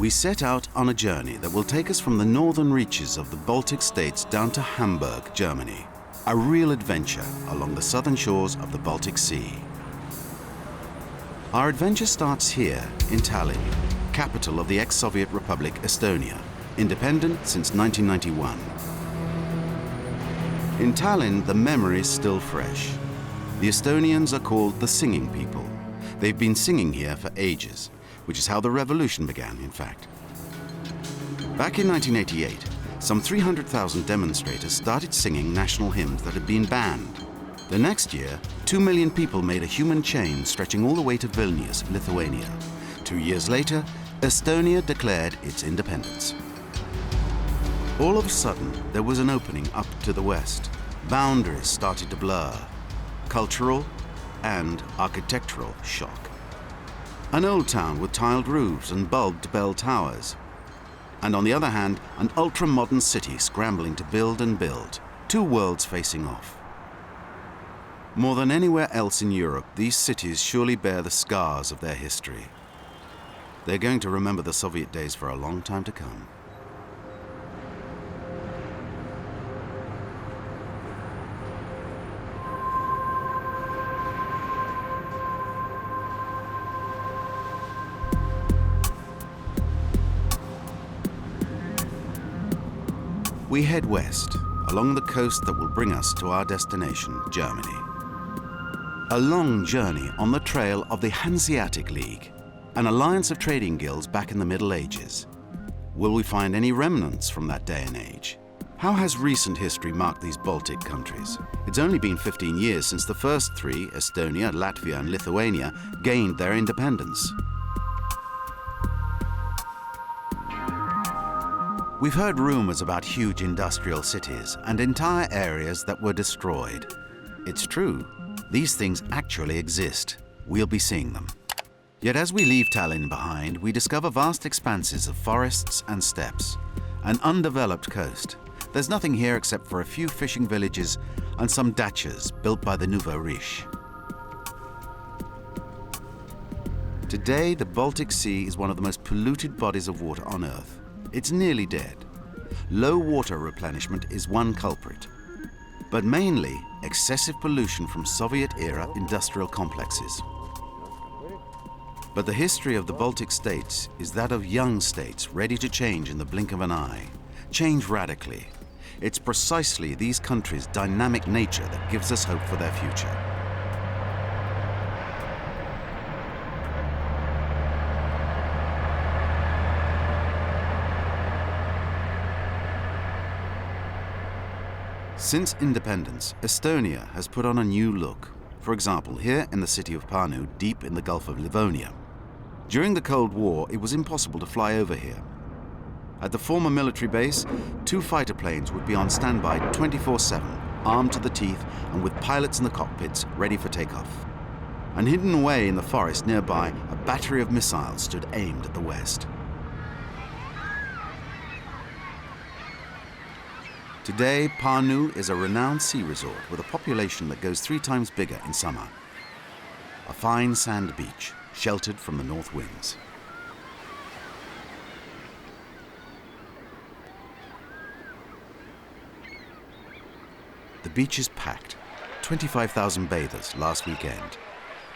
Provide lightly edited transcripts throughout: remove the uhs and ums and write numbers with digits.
We set out on a journey that will take us from the northern reaches of the Baltic states down to Hamburg, Germany. A real adventure along the southern shores of the Baltic Sea. Our adventure starts here in Tallinn, capital of the ex-Soviet Republic Estonia, independent since 1991. In Tallinn, the memory is still fresh. The Estonians are called the singing people. They've been singing here for ages, which is how the revolution began, in fact. Back in 1988, some 300,000 demonstrators started singing national hymns that had been banned. The next year, 2 million people made a human chain stretching all the way to Vilnius, Lithuania. 2 years later, Estonia declared its independence. All of a sudden, there was an opening up to the west. Boundaries started to blur. Cultural and architectural shock. An old town with tiled roofs and bulbed bell towers. And on the other hand, an ultra-modern city scrambling to build and build. Two worlds facing off. More than anywhere else in Europe, these cities surely bear the scars of their history. They're going to remember the Soviet days for a long time to come. We head west, along the coast that will bring us to our destination, Germany. A long journey on the trail of the Hanseatic League, an alliance of trading guilds back in the Middle Ages. Will we find any remnants from that day and age? How has recent history marked these Baltic countries? It's only been 15 years since the first three, Estonia, Latvia and Lithuania, gained their independence. We've heard rumors about huge industrial cities and entire areas that were destroyed. It's true, these things actually exist. We'll be seeing them. Yet as we leave Tallinn behind, we discover vast expanses of forests and steppes, an undeveloped coast. There's nothing here except for a few fishing villages and some dachas built by the nouveau riche. Today, the Baltic Sea is one of the most polluted bodies of water on Earth. It's nearly dead. Low water replenishment is one culprit, but mainly excessive pollution from Soviet-era industrial complexes. But the history of the Baltic states is that of young states ready to change in the blink of an eye, change radically. It's precisely these countries' dynamic nature that gives us hope for their future. Since independence, Estonia has put on a new look. For example, here in the city of Pärnu, deep in the Gulf of Livonia. During the Cold War, it was impossible to fly over here. At the former military base, 2 fighter planes would be on standby 24/7, armed to the teeth and with pilots in the cockpits ready for takeoff. And hidden away in the forest nearby, a battery of missiles stood aimed at the west. Today, Pärnu is a renowned sea resort with a population that goes 3 times bigger in summer. A fine sand beach, sheltered from the north winds. The beach is packed. 25,000 bathers last weekend.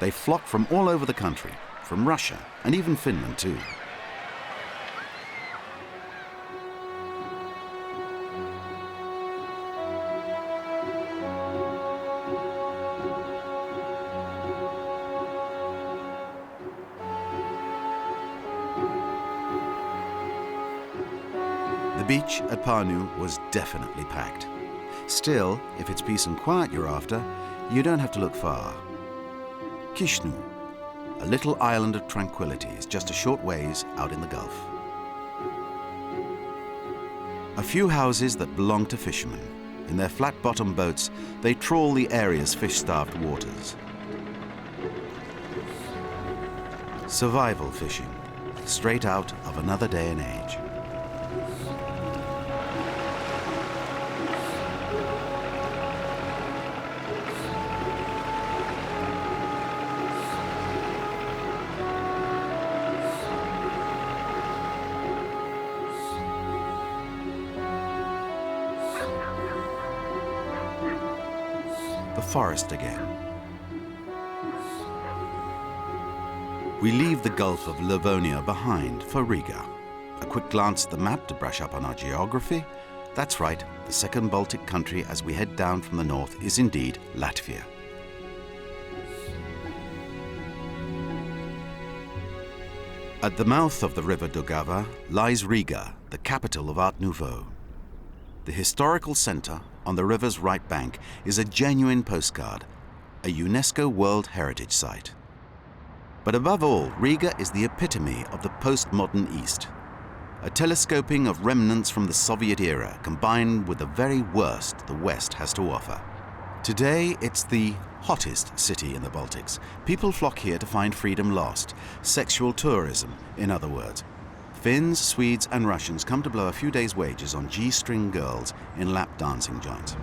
They flocked from all over the country, from Russia and even Finland too. The beach at Pärnu was definitely packed. Still, if it's peace and quiet you're after, you don't have to look far. Kishnu, a little island of tranquility, is just a short ways out in the Gulf. A few houses that belong to fishermen. In their flat-bottom boats, they trawl the area's fish-starved waters. Survival fishing, straight out of another day and age. the forest again. We leave the Gulf of Livonia behind for Riga. A quick glance at the map to brush up on our geography. That's right, the second Baltic country as we head down from the north is indeed Latvia. At the mouth of the river Daugava lies Riga, the capital of Art Nouveau. The historical center on the river's right bank is a genuine postcard, a UNESCO World Heritage Site. But above all, Riga is the epitome of the postmodern East. A telescoping of remnants from the Soviet era combined with the very worst the West has to offer. Today, it's the hottest city in the Baltics. People flock here to find freedom lost. Sexual tourism, in other words. Finns, Swedes and Russians come to blow a few days' wages on G-string girls in lap dancing joints.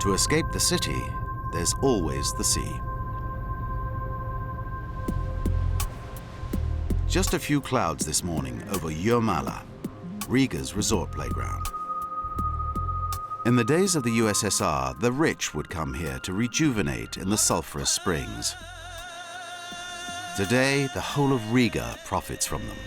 To escape the city, there's always the sea. Just a few clouds this morning over Jurmala, Riga's resort playground. In the days of the USSR, the rich would come here to rejuvenate in the sulphurous springs. Today, the whole of Riga profits from them.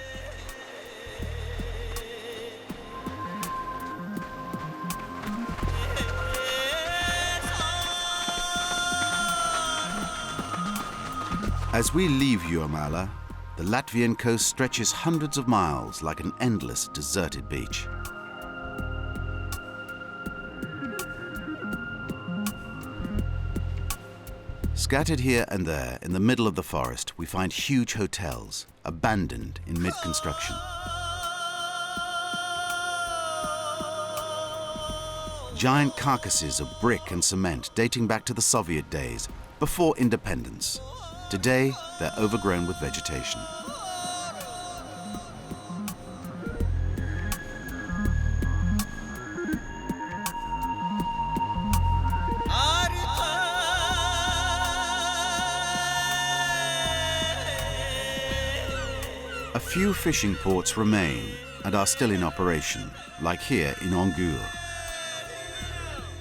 As we leave Jurmala, the Latvian coast stretches hundreds of miles like an endless deserted beach. Scattered here and there in the middle of the forest, we find huge hotels, abandoned in mid-construction. Giant carcasses of brick and cement dating back to the Soviet days, before independence. Today, they're overgrown with vegetation. A few fishing ports remain and are still in operation, like here in Ongur.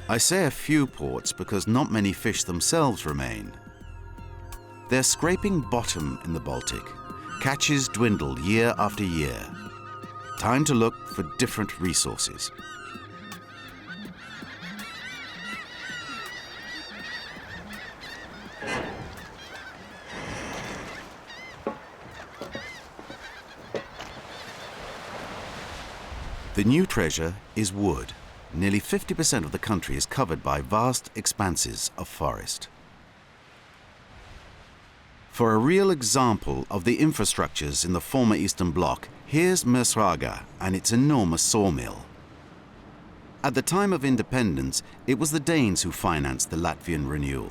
I say a few ports because not many fish themselves remain. They're scraping bottom in the Baltic. Catches dwindle year after year. Time to look for different resources. The new treasure is wood. Nearly 50% of the country is covered by vast expanses of forest. For a real example of the infrastructures in the former Eastern Bloc, here's Mersraga and its enormous sawmill. At the time of independence, it was the Danes who financed the Latvian renewal.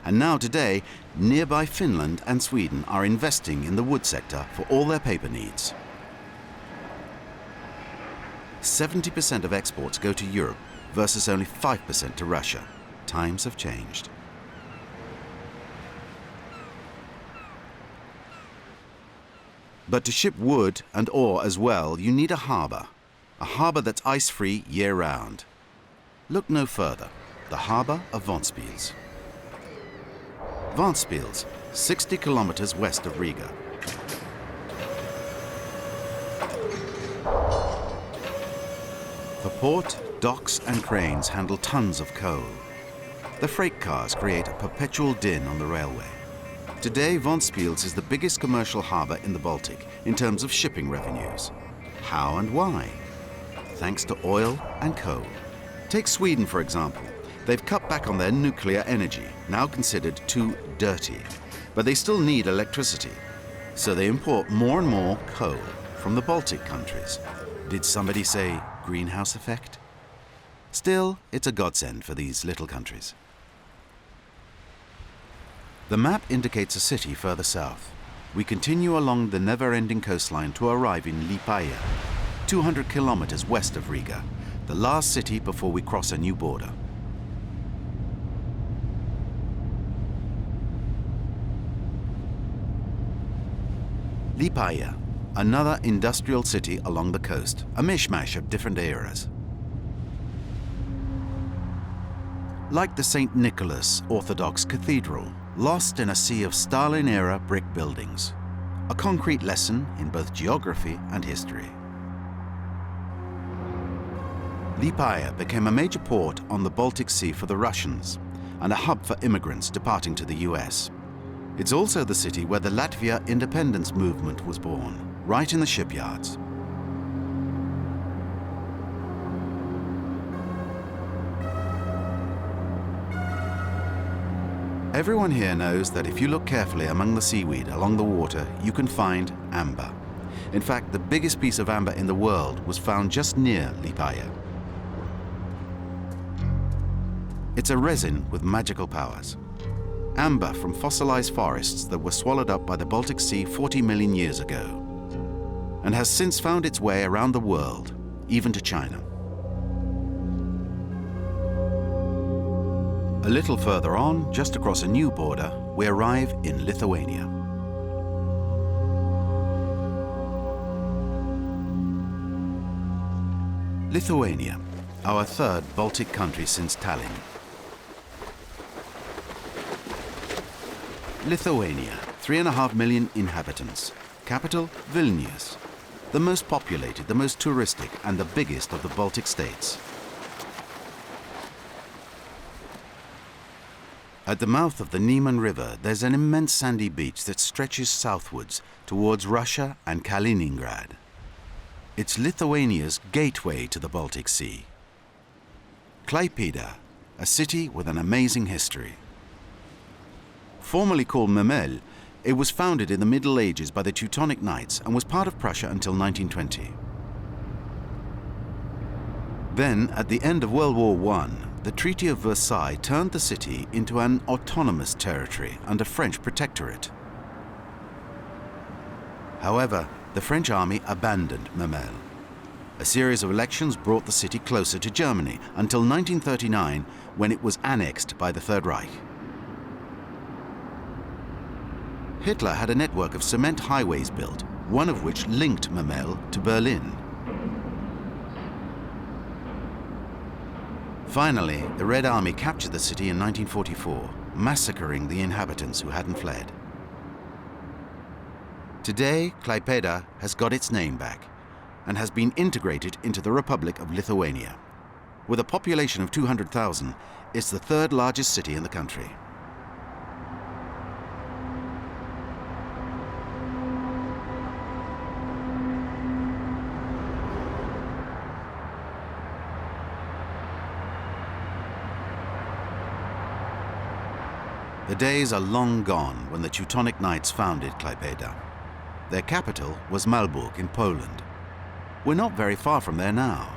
And now today, nearby Finland and Sweden are investing in the wood sector for all their paper needs. 70% of exports go to Europe versus only 5% to Russia. Times have changed. But to ship wood and ore as well, you need a harbour that's ice-free year-round. Look no further, the harbour of Ventspils. Ventspils, 60 kilometers west of Riga. The port, docks and cranes handle tons of coal. The freight cars create a perpetual din on the railway. Today, Ventspils is the biggest commercial harbour in the Baltic in terms of shipping revenues. How and why? Thanks to oil and coal. Take Sweden, for example. They've cut back on their nuclear energy, now considered too dirty. But they still need electricity. So they import more and more coal from the Baltic countries. Did somebody say greenhouse effect? Still, it's a godsend for these little countries. The map indicates a city further south. We continue along the never-ending coastline to arrive in Liepāja, 200 kilometers west of Riga, the last city before we cross a new border. Liepāja, another industrial city along the coast, a mishmash of different eras. Like the St. Nicholas Orthodox Cathedral, lost in a sea of Stalin-era brick buildings, a concrete lesson in both geography and history. Liepāja became a major port on the Baltic Sea for the Russians and a hub for immigrants departing to the US. It's also the city where the Latvia independence movement was born, right in the shipyards. Everyone here knows that if you look carefully among the seaweed along the water, you can find amber. In fact, the biggest piece of amber in the world was found just near Liepāja. It's a resin with magical powers. Amber from fossilized forests that were swallowed up by the Baltic Sea 40 million years ago, and has since found its way around the world, even to China. A little further on, just across a new border, we arrive in Lithuania. Lithuania, our third Baltic country since Tallinn. Lithuania, 3.5 million inhabitants. Capital, Vilnius. The most populated, the most touristic, and the biggest of the Baltic states. At the mouth of the Neman River, there's an immense sandy beach that stretches southwards towards Russia and Kaliningrad. It's Lithuania's gateway to the Baltic Sea. Klaipėda, a city with an amazing history. Formerly called Memel, it was founded in the Middle Ages by the Teutonic Knights and was part of Prussia until 1920. Then, at the end of World War I, the Treaty of Versailles turned the city into an autonomous territory under French protectorate. However, the French army abandoned Memel. A series of elections brought the city closer to Germany until 1939, when it was annexed by the Third Reich. Hitler had a network of cement highways built, one of which linked Memel to Berlin. Finally, the Red Army captured the city in 1944, massacring the inhabitants who hadn't fled. Today, Klaipėda has got its name back and has been integrated into the Republic of Lithuania. With a population of 200,000, it's the third largest city in the country. The days are long gone when the Teutonic Knights founded Klaipėda. Their capital was Malbork in Poland. We're not very far from there now.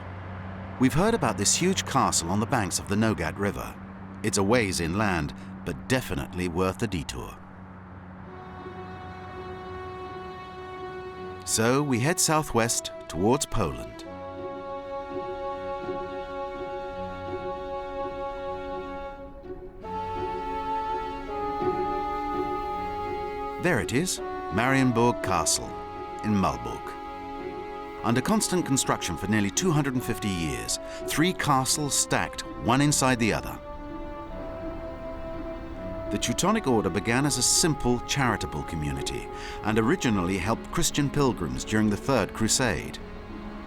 We've heard about this huge castle on the banks of the Nogat River. It's a ways inland, but definitely worth the detour. So we head southwest towards Poland. There it is, Marienburg Castle in Malbork. Under constant construction for nearly 250 years, 3 castles stacked, one inside the other. The Teutonic Order began as a simple charitable community and originally helped Christian pilgrims during the Third Crusade.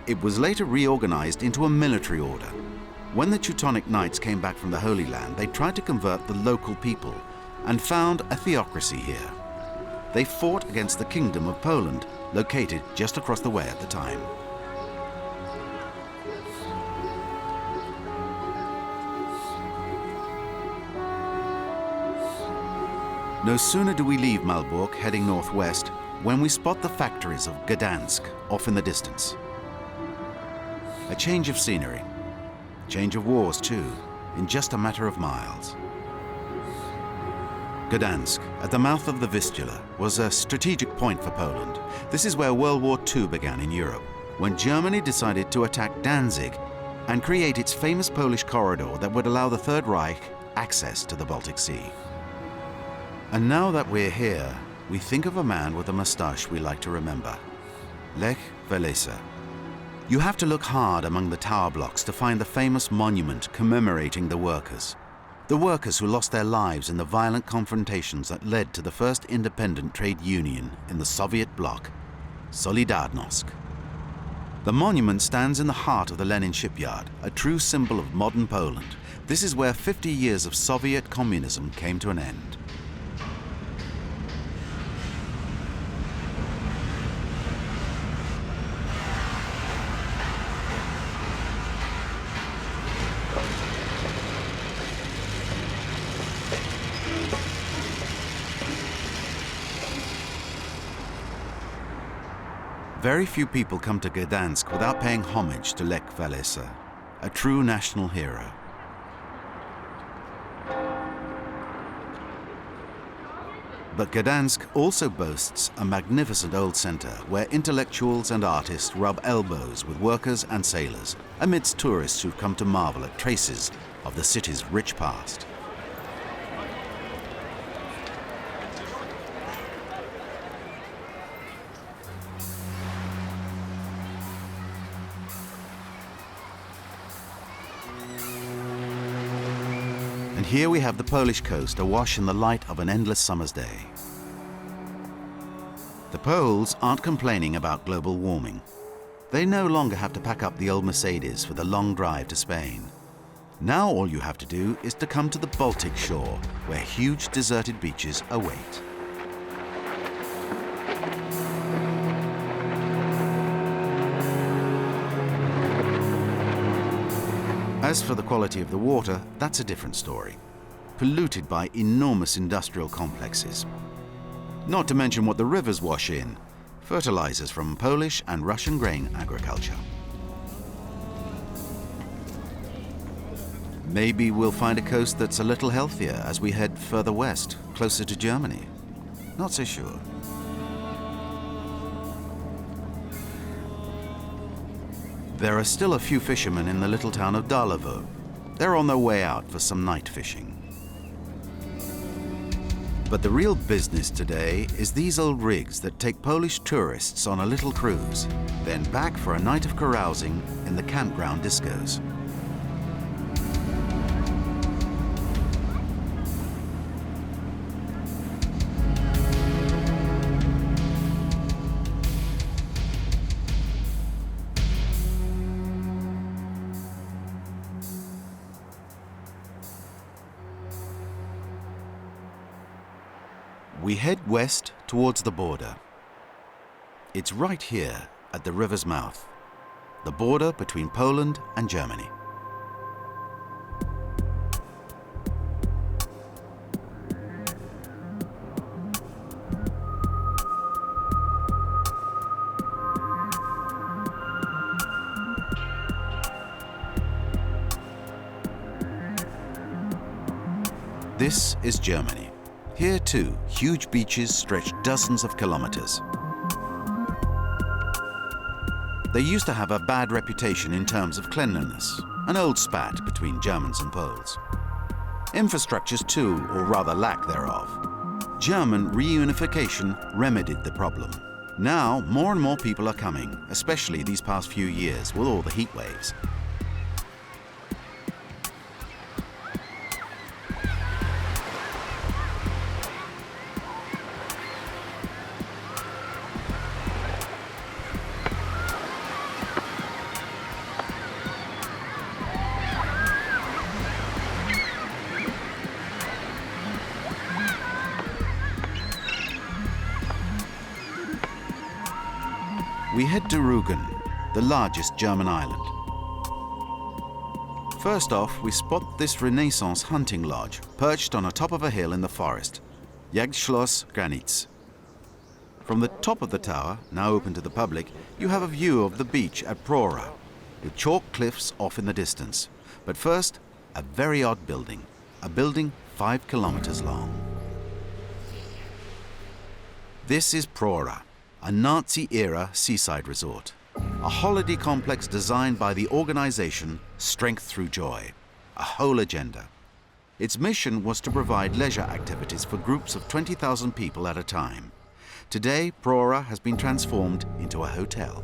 It was later reorganized into a military order. When the Teutonic Knights came back from the Holy Land, they tried to convert the local people and found a theocracy here. They fought against the Kingdom of Poland, located just across the way at the time. No sooner do we leave Malbork heading northwest when we spot the factories of Gdansk off in the distance. A change of scenery, change of wars too, in just a matter of miles. Gdansk, at the mouth of the Vistula, was a strategic point for Poland. This is where World War II began in Europe, when Germany decided to attack Danzig and create its famous Polish corridor that would allow the Third Reich access to the Baltic Sea. And now that we're here, we think of a man with a moustache we like to remember, Lech Walesa. You have to look hard among the tower blocks to find the famous monument commemorating the workers who lost their lives in the violent confrontations that led to the first independent trade union in the Soviet bloc, Solidarnosc. The monument stands in the heart of the Lenin shipyard, a true symbol of modern Poland. This is where 50 years of Soviet communism came to an end. Very few people come to Gdansk without paying homage to Lech Walesa, a true national hero. But Gdansk also boasts a magnificent old center where intellectuals and artists rub elbows with workers and sailors, amidst tourists who've come to marvel at traces of the city's rich past. And here we have the Polish coast awash in the light of an endless summer's day. The Poles aren't complaining about global warming. They no longer have to pack up the old Mercedes for the long drive to Spain. Now all you have to do is to come to the Baltic shore, where huge deserted beaches await. As for the quality of the water, that's a different story. Polluted by enormous industrial complexes. Not to mention what the rivers wash in, fertilizers from Polish and Russian grain agriculture. Maybe we'll find a coast that's a little healthier as we head further west, closer to Germany. Not so sure. There are still a few fishermen in the little town of Darłowo. They're on their way out for some night fishing. But the real business today is these old rigs that take Polish tourists on a little cruise, then back for a night of carousing in the campground discos. We head west towards the border. It's right here at the river's mouth, the border between Poland and Germany. This is Germany. Here too, huge beaches stretch dozens of kilometers. They used to have a bad reputation in terms of cleanliness, an old spat between Germans and Poles. Infrastructures too, or rather lack thereof. German reunification remedied the problem. Now, more and more people are coming, especially these past few years with all the heat waves. We head to Rügen, the largest German island. First off, we spot this Renaissance hunting lodge, perched on the top of a hill in the forest, Jagdschloss Granitz. From the top of the tower, now open to the public, you have a view of the beach at Prora, with chalk cliffs off in the distance. But first, a very odd building, a building 5 kilometers long. This is Prora, a Nazi-era seaside resort, a holiday complex designed by the organization Strength Through Joy, a whole agenda. Its mission was to provide leisure activities for groups of 20,000 people at a time. Today, Prora has been transformed into a hotel.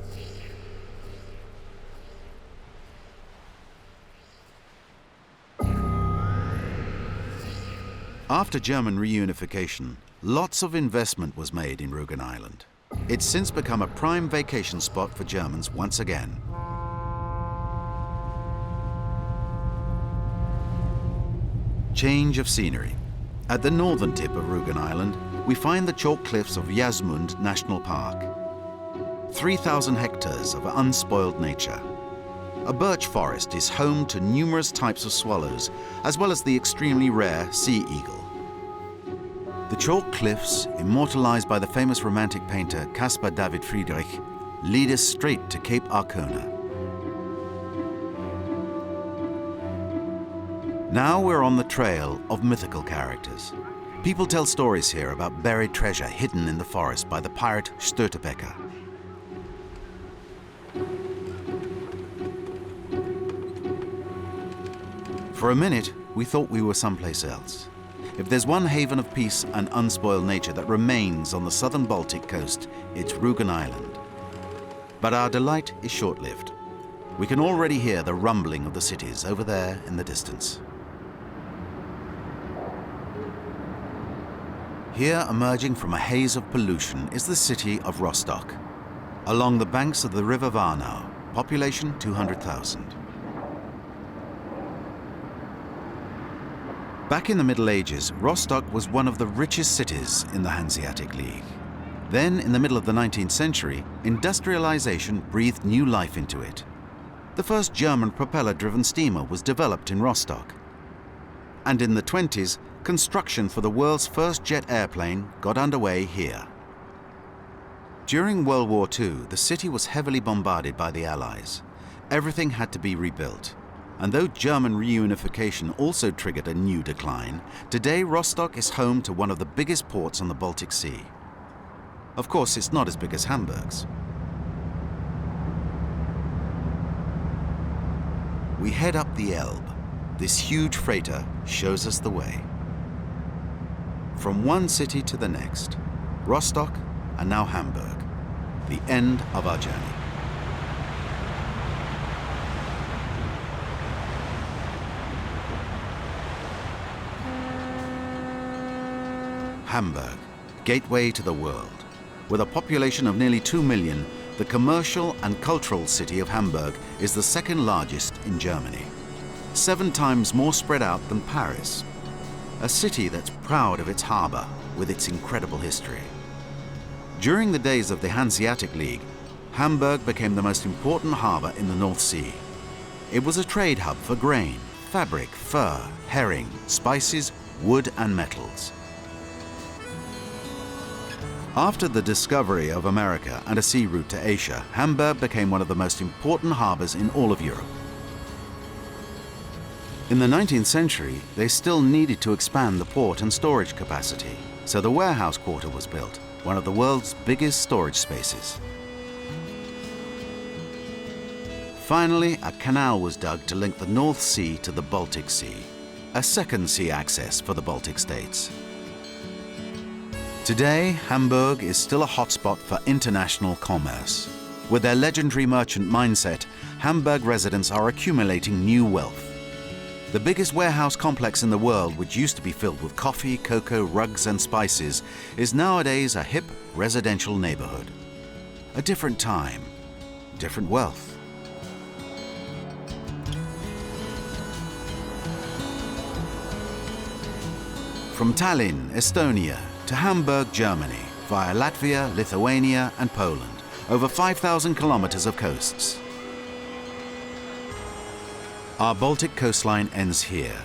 After German reunification, lots of investment was made in Rügen Island. It's since become a prime vacation spot for Germans once again. Change of scenery. At the northern tip of Rügen Island, we find the chalk cliffs of Jasmund National Park. 3,000 hectares of unspoiled nature. A birch forest is home to numerous types of swallows, as well as the extremely rare sea eagle. The chalk cliffs, immortalized by the famous romantic painter Caspar David Friedrich, lead us straight to Cape Arcona. Now we're on the trail of mythical characters. People tell stories here about buried treasure hidden in the forest by the pirate Störtebeker. For a minute, we thought we were someplace else. If there's one haven of peace and unspoiled nature that remains on the southern Baltic coast, it's Rügen Island. But our delight is short-lived. We can already hear the rumbling of the cities over there in the distance. Here, emerging from a haze of pollution, is the city of Rostock. Along the banks of the river Warnau, population 200,000. Back in the Middle Ages, Rostock was one of the richest cities in the Hanseatic League. Then, in the middle of the 19th century, industrialization breathed new life into it. The first German propeller-driven steamer was developed in Rostock. And in the 20s, construction for the world's first jet airplane got underway here. During World War II, the city was heavily bombarded by the Allies. Everything had to be rebuilt. And though German reunification also triggered a new decline, today Rostock is home to one of the biggest ports on the Baltic Sea. Of course, it's not as big as Hamburg's. We head up the Elbe. This huge freighter shows us the way. From one city to the next, Rostock and now Hamburg, the end of our journey. Hamburg, gateway to the world. With a population of nearly 2 million, the commercial and cultural city of Hamburg is the second largest in Germany. 7 times more spread out than Paris. A city that's proud of its harbor with its incredible history. During the days of the Hanseatic League, Hamburg became the most important harbor in the North Sea. It was a trade hub for grain, fabric, fur, herring, spices, wood and metals. After the discovery of America and a sea route to Asia, Hamburg became one of the most important harbors in all of Europe. In the 19th century, they still needed to expand the port and storage capacity, so the warehouse quarter was built, one of the world's biggest storage spaces. Finally, a canal was dug to link the North Sea to the Baltic Sea, a second sea access for the Baltic states. Today, Hamburg is still a hotspot for international commerce. With their legendary merchant mindset, Hamburg residents are accumulating new wealth. The biggest warehouse complex in the world, which used to be filled with coffee, cocoa, rugs and spices, is nowadays a hip residential neighborhood. A different time, different wealth. From Tallinn, Estonia, to Hamburg, Germany, via Latvia, Lithuania and Poland, over 5,000 kilometers of coasts. Our Baltic coastline ends here.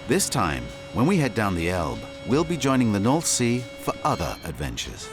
This time, when we head down the Elbe, we'll be joining the North Sea for other adventures.